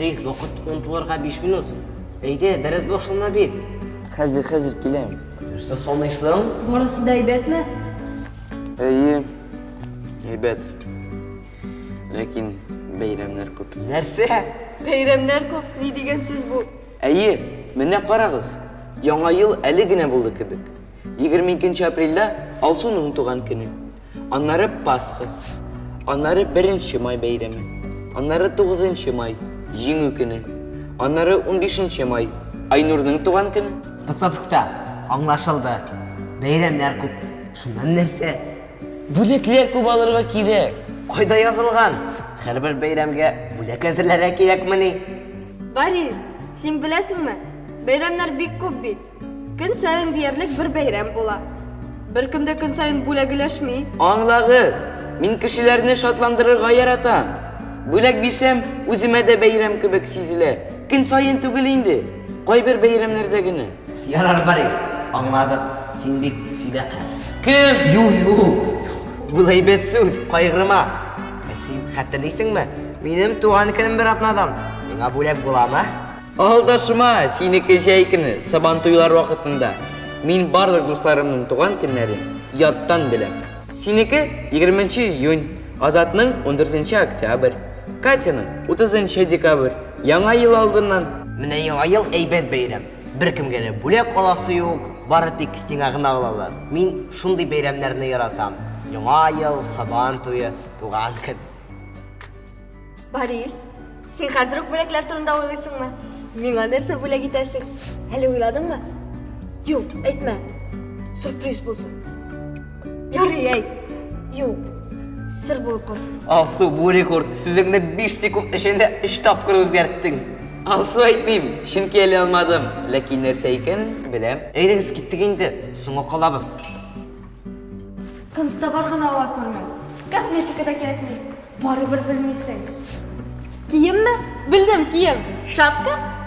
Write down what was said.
Reis, vakit 10'ға 5 minut. Eyde, ders başına bir. Hazır kelem. İşte sonluysın. Burası da heybetmi? İyi. Heybet. Lakin bayramlar ko'p. Nerse? Bayramlar ko'p. Ne degan so'z bu? İyi. Mene qaragız. Yangi yıl eligine buldu kibik. 22 aprelda Alsun'un tuğan günü. Anları Paskı. Anları 1 may bayrami. Anları 9 may Jingü günü. Anları 15 may Aynur'un tuğan günü. Tukta. Anlaşıldı. Bayramlar köp. Şundan nerse? Bülekler ko'p alırga kerak. Koyda yazılgan. Her bir bayramga bulak hazırlara kerakmini. Boris, sen bilasingmi? Bayramlar bek ko'p bit. Kun sayin deyarlik bir bayram bo'la. Bir kimda kun sayin bo'lagilashmay. Anlagız. Min kişilerini şatlandırırga yaratam. Bülek bilsem özüme de bayram kibik sizile. Gün sayın tugul indi. Koy bir bayramlarda günü. Yarar Baris. Anladık. Sen bek fidakar. Kim? Yuh. Bu heybet söz. Kaygırma. Sen hatırlıyorsun mu? Benim tuğan günüm bir atnadan. Bana bulak bulama. Aldaşma siniki şeykini saban tuyular vakitinde. Min barlık dostlarımın tuğan günleri yattan bilem. Siniki 20 iyun, Azat'nın 14 oktyabr, Katya'nın 30 dekabr. Yangi yıl aldığından. Mine yangi yıl heybet bayram. Bir kimge bulak olası yok. Bari tek sinagına ağlalar. Min şunday bayramlarını yaratam. Yangi yıl, saban toyu, tuğan gün. Boris, sen hozir bo'laklar turida o'ylaysingmi? Menga narsa bo'lak aytasan. Hali o'yladingmi? Yo'q, aytma. Sürpriz bo'lsin. Yo'q, ayt. Yo'q. Sir bo'lib qolsin. Alsu bu rekord. Sözünde 5 sekund içinde 3 tapkır özgerttin. Alsu aytmayım, çünkü ele almadım. Lakin nerseyken bilem. Eydegiz gittik indi. Soňa qalabız. Kunsta barg'ana havo ko'rma. Kosmetikada kerakmi? Baribir bilmaysan. Kiyimmi? Bildim, kiyim. Shapka?